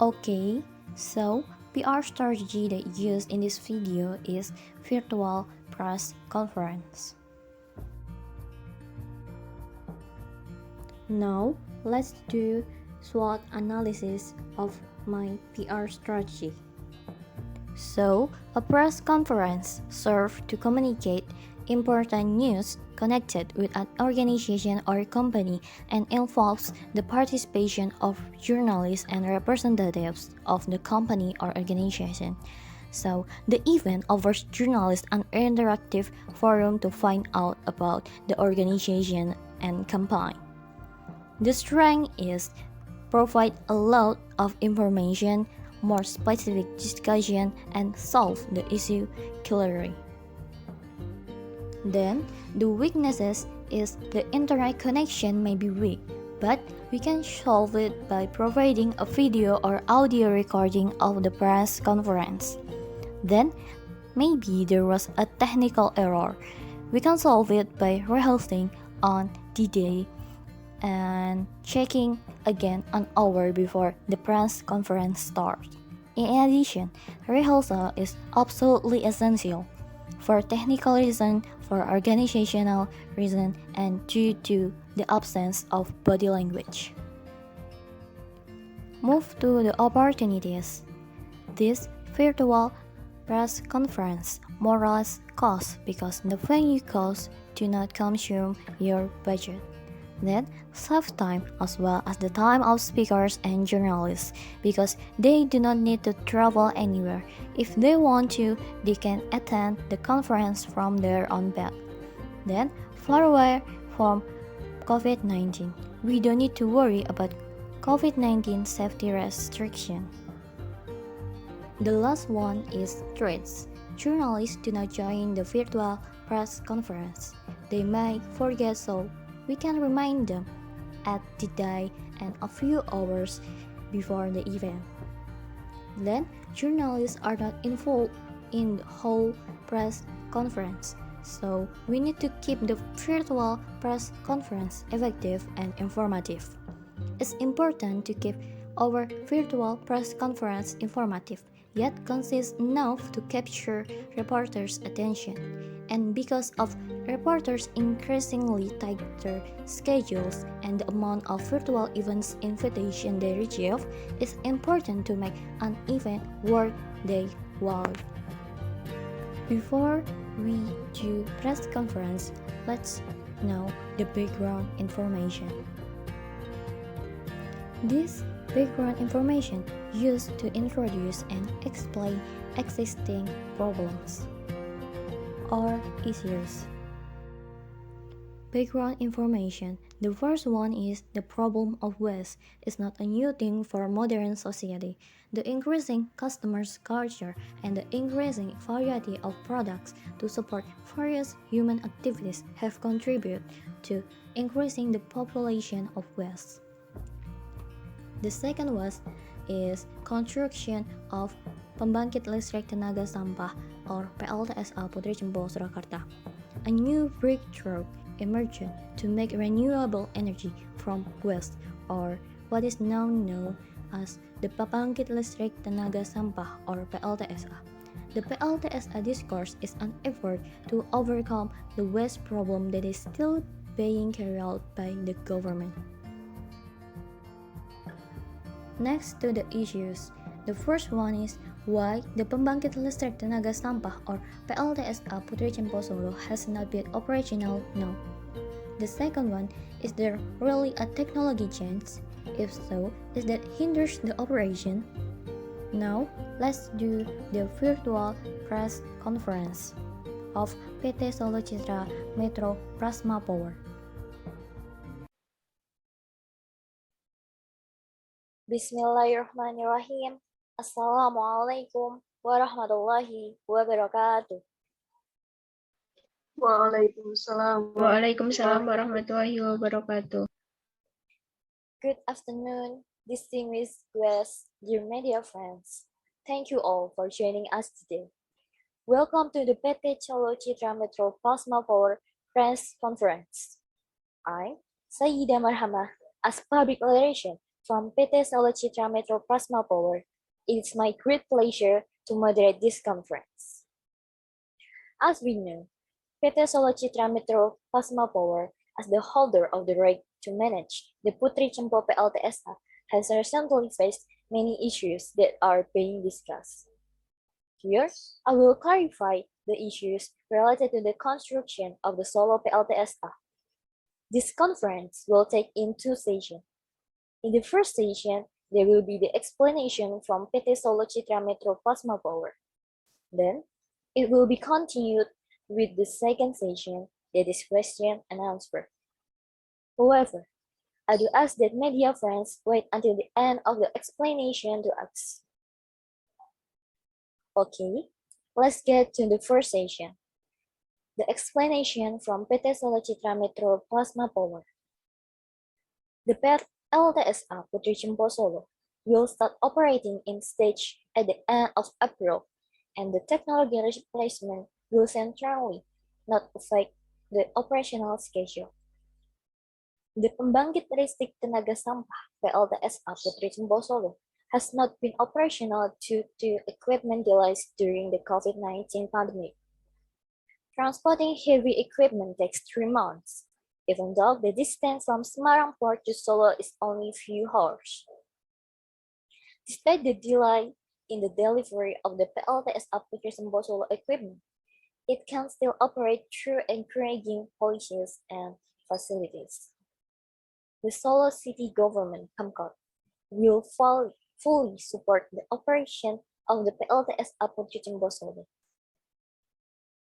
Okay, so PR strategy that used in this video is virtual press conference. Now, let's do SWOT analysis of my PR strategy. So, a press conference serves to communicate important news connected with an organization or company and involves the participation of journalists and representatives of the company or organization. So, the event offers journalists an interactive forum to find out about the organization and company. The strength is provide a lot of information, more specific discussion, and solve the issue clearly. Then, the weaknesses is the internet connection may be weak, but we can solve it by providing a video or audio recording of the press conference. Then, maybe there was a technical error. We can solve it by rehearsing on the day and checking again an hour before the press conference starts. In addition, rehearsal is absolutely essential for technical reason, for organizational reason, and due to the absence of body language. Move to the opportunities. This virtual press conference more or less costs because the venue costs do not consume your budget. That saves time as well as the time of speakers and journalists because they do not need to travel anywhere. If they want to, they can attend the conference from their own bed. Then, far away from COVID-19, we don't need to worry about COVID-19 safety restriction. The last one is threats. Journalists do not join the virtual press conference. They may forget, so we can remind them at the day and a few hours before the event. Then, journalists are not involved in the whole press conference, so we need to keep the virtual press conference effective and informative. It's important to keep our virtual press conference informative, yet concise enough to capture reporters' attention. And because of reporters' increasingly tighter schedules and the amount of virtual events invitation they receive, it's important to make an event worth their while. Before we do press conference, let's know the background information. This background information used to introduce and explain existing problems or issues. Background information. The first one is the problem of waste is not a new thing for modern society. The increasing customers' culture and the increasing variety of products to support various human activities have contributed to increasing the population of waste. The second was is construction of Pembangkit Listrik Tenaga Sampah or PLTSA Putri Jempol Surakarta. A new breakthrough emerged to make renewable energy from waste or what is now known as the Pembangkit Listrik Tenaga Sampah or PLTSA. The PLTSA discourse is an effort to overcome the waste problem that is still being carried out by the government. Next to the issues, the first one is why the Pembangkit Listrik Tenaga Sampah or PLTSA Putri Jempol Solo has not been operational now. The second one is there really a technology change? If so, is that hinders the operation? Now, let's do the virtual press conference of PT Solo Citra Metro Plasma Power. Bismillahirrahmanirrahim. Assalamualaikum warahmatullahi wabarakatuh. Waalaikumsalam warahmatullahi wabarakatuh. Good afternoon, distinguished guests, dear media friends. Thank you all for joining us today. Welcome to the PT Cholo Citra Metro Plasma Power Press Conference. I, Sayyidah Marhamah, as Public Relations from PT Solo Citra Metro Plasma Power. It is my great pleasure to moderate this conference. As we know, PT Solo Citra Metro Plasma Power, as the holder of the right to manage the Putri Cempo PLTSA, has recently faced many issues that are being discussed. Here, I will clarify the issues related to the construction of the Solo PLTSA. This conference will take in two sessions. In the first session, there will be the explanation from PT Solo Citra Metro Plasma Power. Then, it will be continued with the second session, that is question and answer. However, I do ask that media friends wait until the end of the explanation to ask. Okay, let's get to the first session. The explanation from PT Solo Citra Metro Plasma Power. The LTSA Putri Cempo Solo will start operating in stage at the end of April, and the technology replacement will centrally not affect the operational schedule. The Pembangkit Listrik Tenaga Sampah (PLTSA) Putri Cempo Solo has not been operational due to equipment delays during the COVID-19 pandemic. Transporting heavy equipment takes 3 months, even though the distance from Semarang Port to Solo is only a few hours. Despite the delay in the delivery of the PLTSA Putri Cempo Solo equipment, it can still operate through encouraging policies and facilities. The Solo City Government (Pemkot) will fully support the operation of the PLTSA Putri Cempo Solo.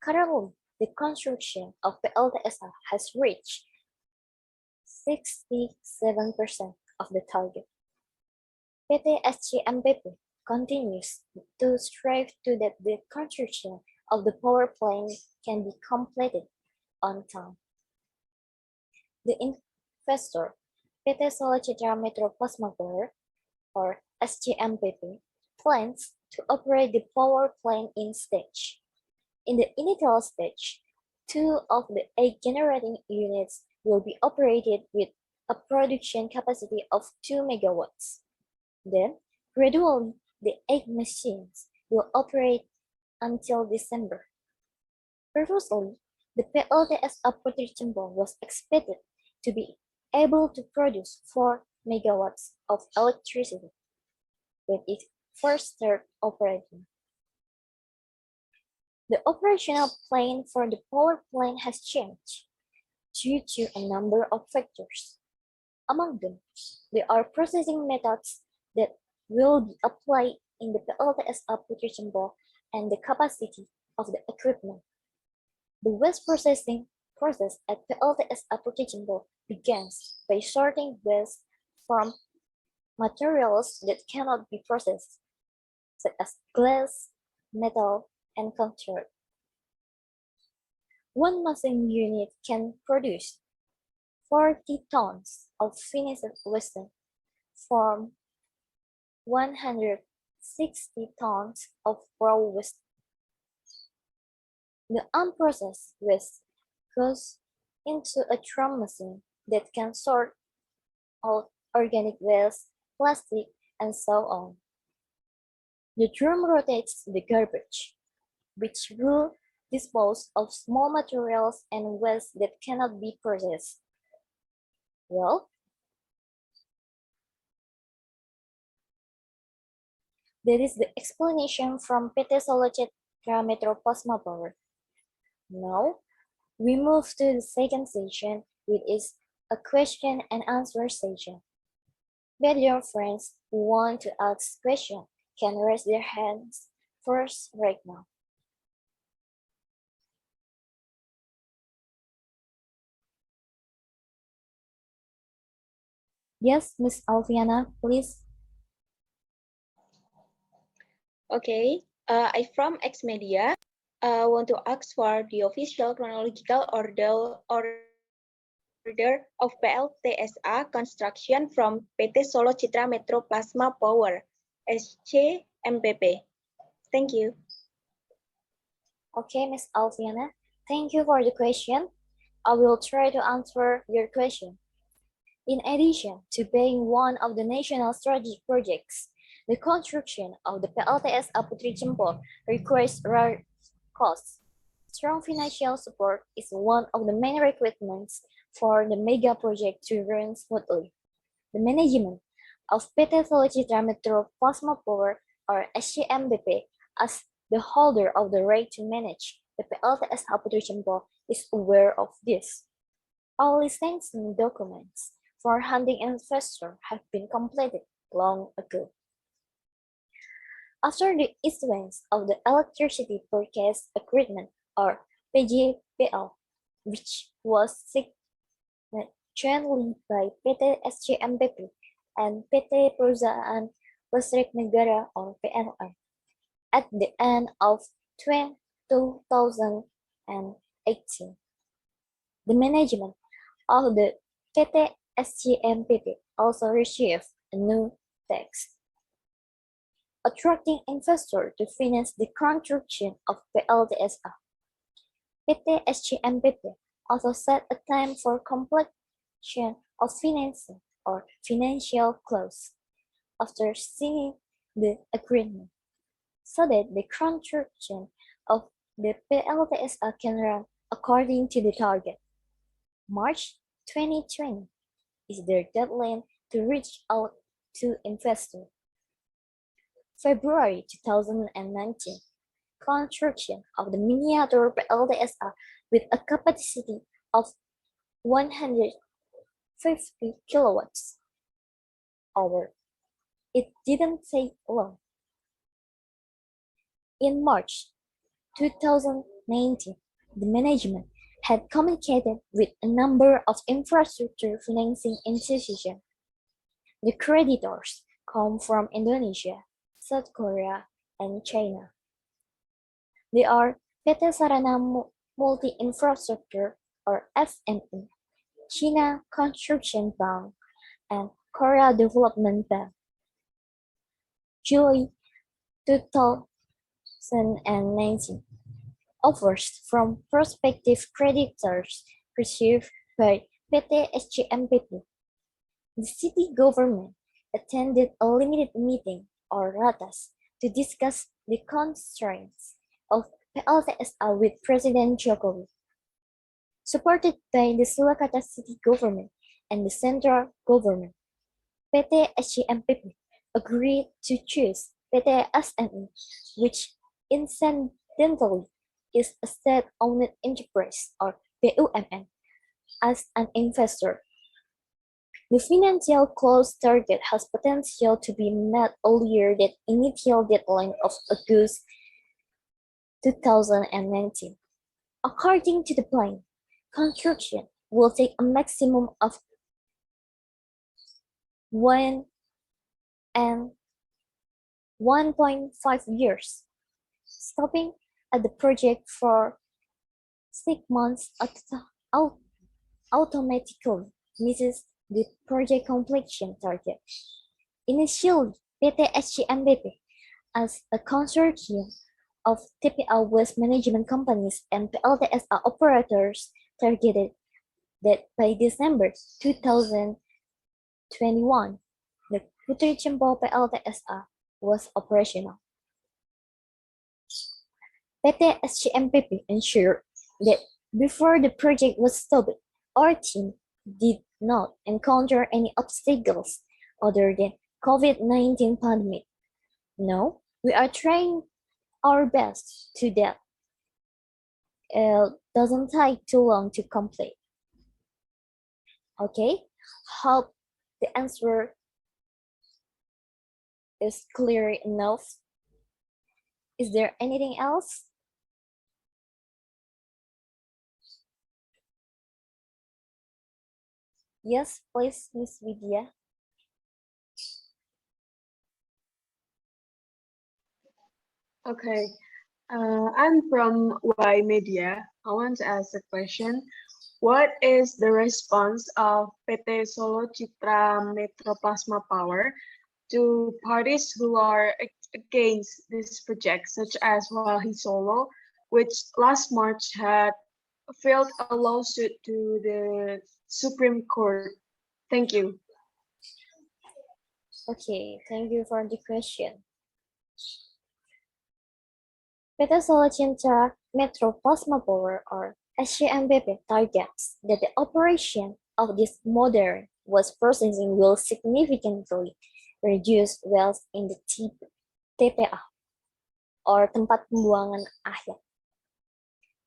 Currently, the construction of PLTSA has reached 67% of the target. PT SCMPP continues to strive to that the construction of the power plant can be completed on time. The investor, PT Solo Citra Metro Plasma Power, or SCMPP, plans to operate the power plant in stage. In the initial stage, 2 of the 8 generating units will be operated with a production capacity of 2 megawatts. Then, gradually, the 8 machines will operate until December. Previously, the PLTSA Putri Cempo was expected to be able to produce 4 megawatts of electricity when it first started operating. The operational plan for the power plant has changed due to a number of factors. Among them, there are processing methods that will be applied in the PLTSA Putri Cempo and the capacity of the equipment. The waste processing process at PLTSA Putri Cempo begins by sorting waste from materials that cannot be processed, such as glass, metal, and concrete. One machine unit can produce 40 tons of finished waste from 160 tons of raw waste. The unprocessed waste goes into a drum machine that can sort out organic waste, plastic, and so on. The drum rotates the garbage, which will dispose of small materials and waste that cannot be processed. Well, that is the explanation from PT Solo Citra Metro Plasma Power. Now, we move to the second session, which is a question and answer session. Media friends who want to ask questions can raise their hands first right now. Yes, Miss Alfiana, please. Okay, I from X Media. Want to ask for the official chronological order of PLTSA construction from PT Solo Citra Metro Plasma Power (SCMPP). Thank you. Okay, Miss Alfiana, thank you for the question. I will try to answer your question. In addition to being one of the national strategic projects, the construction of the PLTSA Putri Jempol requires rare costs. Strong financial support is one of the main requirements for the mega project to run smoothly. The management of PT Solo Citra Metro Plasma Power or SCMBP as the holder of the right to manage the PLTSA Putri Jempol is aware of this. All licensing documents for hunting investor have been completed long ago. After the issuance of the Electricity Purchase Agreement or PGPL, which was signed jointly by PT SCMBP and PT Perusahaan Listrik Negara or PLN, at the end of 2018. The management of the PT SCMPP also received a new tax, attracting investors to finance the construction of PLTSA. PT SCMPP also set a time for completion of financing or financial close after signing the agreement, so that the construction of the PLTSA can run according to the target. March 2020 is their deadline to reach out to investors. February 2019, construction of the miniature PLTSA with a capacity of 150 kilowatts hour. It didn't take long. In March 2019, the management had communicated with a number of infrastructure financing institutions. The creditors come from Indonesia, South Korea, and China. They are PT Sarana Multi-Infrastructure or SME, China Construction Bank, and Korea Development Bank. July 2019. Offers from prospective creditors received by PT SCMPP. The city government attended a limited meeting or ratas to discuss the constraints of PLTSA with President Jokowi. Supported by the Surakarta city government and the central government, PT SCMPP agreed to choose PT SNE, which incidentally is a state-owned enterprise or BUMN, as an investor. The financial close target has potential to be met earlier than initial deadline of August 2019. According to the plan, construction will take a maximum of 1.5 years, stopping at the project for 6 months automatically misses the project completion target. Initially, PT SCMBP, as a consortium of TPL waste management companies and PLTSA operators, targeted that by December 2021, the Putri Jempol PLTSA was operational. PT SCMPP ensured that before the project was stopped, our team did not encounter any obstacles other than COVID-19 pandemic. No, we are trying our best to that. It doesn't take too long to complete. Okay, hope the answer is clear enough. Is there anything else? Yes, please, Miss Vidya. Okay, I'm from Y Media. I want to ask a question. What is the response of PT Solo Citra Metro Plasma Power to parties who are against this project, such as Walhi Solo, which last March had filed a lawsuit to the Supreme Court Thank you. Okay, thank you for the question. PT Solo Cintra Metro Plasma Power or SCMBP targets that the operation of this modern waste processing will significantly reduce waste in the TPA or tempat pembuangan akhir.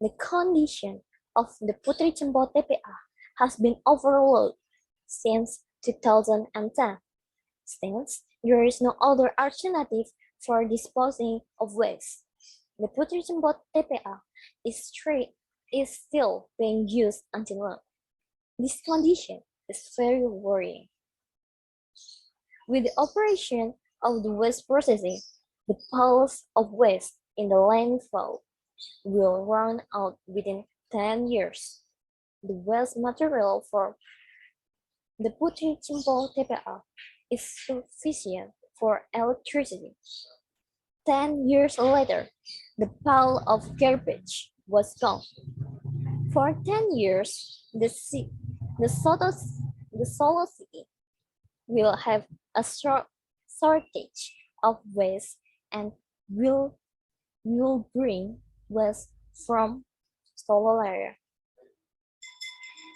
The condition of the Putri Cempo TPA has been overlooked since 2010, since there is no other alternative for disposing of waste. The Putri Cempo TPA is still being used until now. This condition is very worrying. With the operation of the waste processing, the piles of waste in the landfill will run out within 10 years. The waste material for the Putri Cempo TPA is sufficient for electricity. 10 years later, the pile of garbage was gone. For 10 years, the Solo City will have a shortage of waste and will bring waste from Solo area.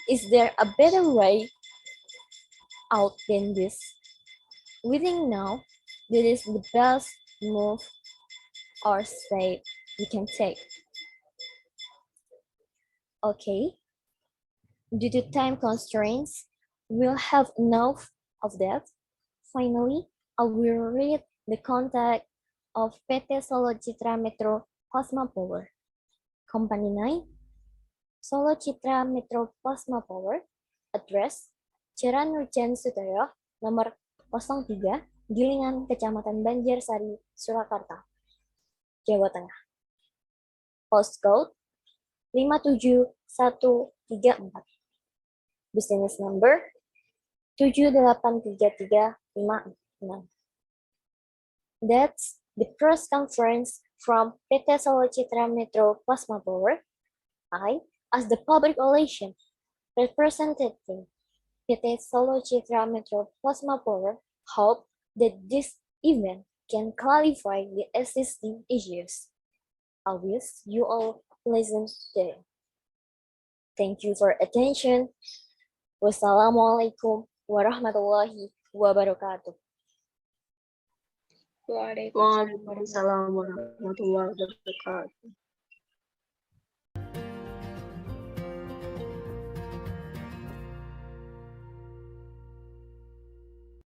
Is there a better way out than this? We think now that is the best move or step we can take. Okay, due to time constraints, we'll have enough of that. Finally, I will read the contact of PT Solo Citra Metro Plasma Power. Company 9, Solo Citra Metro Plasma Power, address Jalan Nurjan Sutoyo, nomor 03, Gilingan, Kecamatan Banjarsari, Surakarta, Jawa Tengah. Postcode 57134. Business number 783356. That's the press conference from PT Solo Citra Metro Plasma Power. I, as the public relation representative PT Solo Citra Metro Plasma Power, hope that this event can clarify the existing issues. I wish you all a pleasant day. Thank you for attention. Wassalamualaikum warahmatullahi wabarakatuh. Waalaikumsalam. Waalaikumsalam warahmatullahi wabarakatuh.